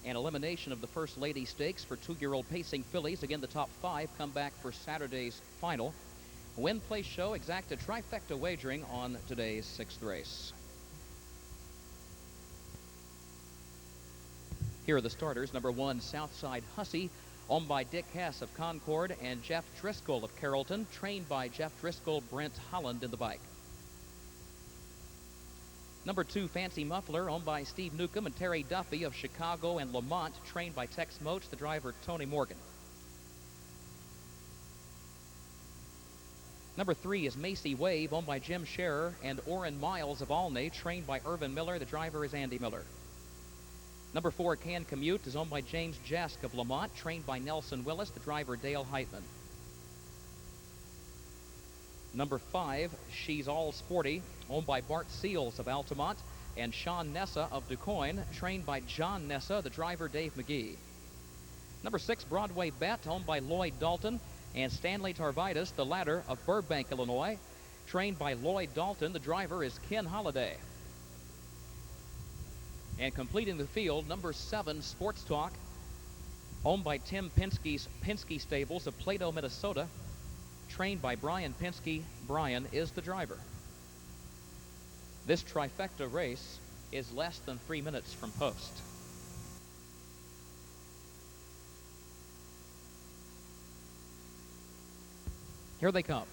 and elimination of the First Lady Stakes for 2-year-old pacing fillies. Again, the top 5 come back for Saturday's final. Win, place, show, exact a trifecta wagering on today's 6th race. Here are the starters. Number 1, Southside Hussey, owned by Dick Hess of Concord and Jeff Driscoll of Carrollton, trained by Jeff Driscoll, Brent Holland in the bike. Number 2, Fancy Muffler, owned by Steve Newcomb and Terry Duffy of Chicago and Lamont, trained by Tex Moats, the driver Tony Morgan. Number 3 is Macy Wave, owned by Jim Scherer and Orrin Miles of Alney, trained by Irvin Miller, the driver is Andy Miller. Number 4, Can Commute, is owned by James Jask of Lamont, trained by Nelson Willis, the driver Dale Heitman. Number 5, She's All Sporty, owned by Bart Seals of Altamont and Sean Nessa of DuQuoin, trained by John Nessa, the driver Dave Magee. Number 6, Broadway Bet, owned by Lloyd Dalton and Stanley Tarvidas, the latter of Burbank, Illinois, trained by Lloyd Dalton, the driver is Ken Holliday. And completing the field, number 7, Sports Talk, owned by Tim Pinsky's Pinsky Stables of Plato, Minnesota, trained by Brian Pinsky. Brian is the driver. This trifecta race is less than 3 minutes from post. Here they come.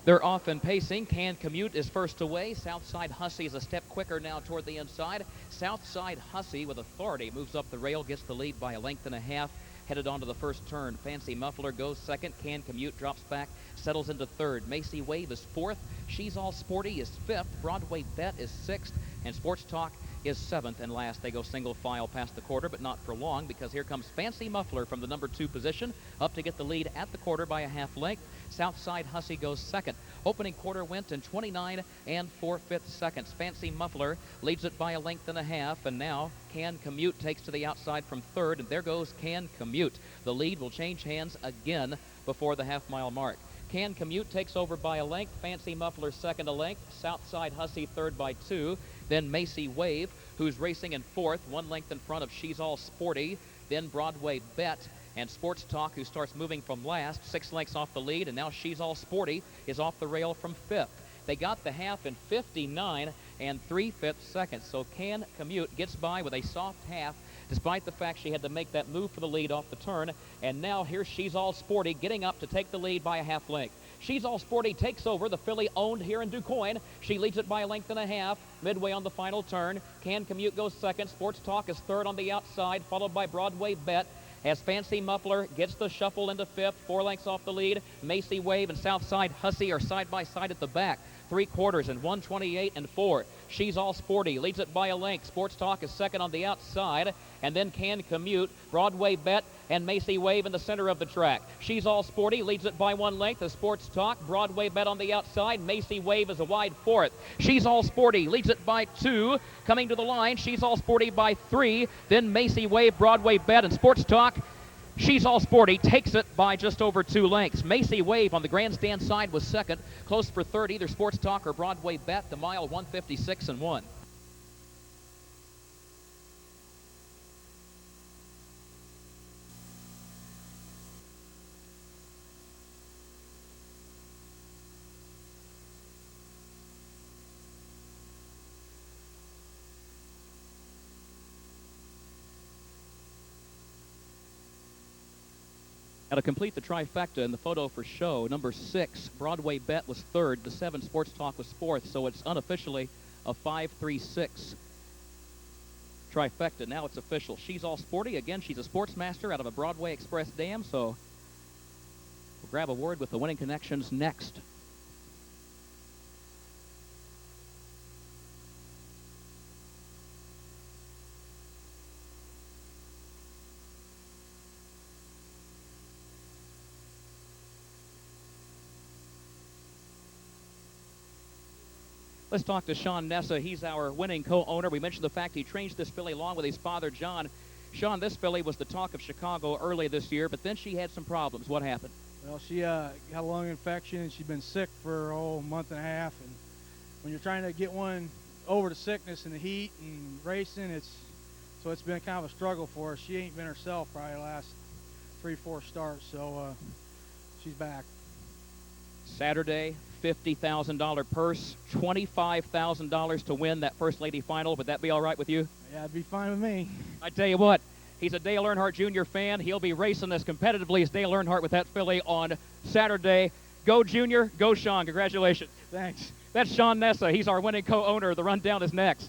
They're off and pacing. Can Commute is first away. Southside Hussey is a step quicker now toward the inside. Southside Hussey with authority moves up the rail, gets the lead by a length and a half. Headed onto the first turn. Fancy Muffler goes second. Can Commute drops back, settles into third. Macy Wave is fourth. She's All Sporty is fifth. Broadway Bet is sixth. And Sports Talk is seventh and last. They go single file past the quarter, but not for long, because here comes Fancy Muffler from the number 2 position, up to get the lead at the quarter by a half length. Southside Hussey goes second. Opening quarter went in 29 4/5 seconds. Fancy Muffler leads it by a length and a half, and now Can Commute takes to the outside from third, and there goes Can Commute. The lead will change hands again before the half-mile mark. Can Commute takes over by a length. Fancy Muffler second a length. Southside Hussey third by 2. Then Macy Wave, who's racing in fourth, 1 length in front of She's All Sporty. Then Broadway Bet and Sports Talk, who starts moving from last, 6 lengths off the lead, and now She's All Sporty is off the rail from fifth. They got the half in 59 3/5 seconds, so Can Commute gets by with a soft half, despite the fact she had to make that move for the lead off the turn. And now here's She's All Sporty getting up to take the lead by a half length. She's All Sporty takes over, the filly owned here in DuQuoin. She leads it by a length and a half, midway on the final turn. Can Commute goes second. Sports Talk is third on the outside, followed by Broadway Bet. As Fancy Muffler gets the shuffle into fifth, 4 lengths off the lead. Macy Wave and Southside Hussey are side by side at the back. 3/4 in 1:28 4. She's All Sporty leads it by a length. Sports Talk is second on the outside, and then Can Commute, Broadway Bet, and Macy Wave in the center of the track. She's All Sporty leads it by 1 length. The Sports Talk, Broadway Bet on the outside. Macy Wave is a wide fourth. She's All Sporty leads it by 2. Coming to the line, She's All Sporty by 3. Then Macy Wave, Broadway Bet, and Sports Talk. She's All Sporty takes it by just over 2 lengths. Macy Wave on the grandstand side was second. Close for third, either Sports Talk or Broadway Bet. The mile 1:56 1. Now to complete the trifecta in the photo for show, number 6, Broadway Bet was third. The 7, Sports Talk was fourth, so it's unofficially a 5-3-6 trifecta. Now it's official. She's All Sporty. Again, she's a sportsmaster out of a Broadway Express dam, so we'll grab a word with the winning connections next. Let's talk to Sean Nessa. He's our winning co-owner. We mentioned the fact he trains this filly along with his father, John. Sean, this filly was the talk of Chicago early this year, but then she had some problems. What happened? Well, she got a lung infection, and she's been sick for a month and a half. And when you're trying to get one over the sickness and the heat and racing, it's been kind of a struggle for her. She ain't been herself probably the last 3-4 starts, so she's back. Saturday, $50,000 purse, $25,000 to win that First Lady final. Would that be all right with you? Yeah, it'd be fine with me. I tell you what, he's a Dale Earnhardt Jr. fan. He'll be racing as competitively as Dale Earnhardt with that filly on Saturday. Go Junior, go Sean. Congratulations. Thanks. That's Sean Nessa. He's our winning co-owner. The rundown is next.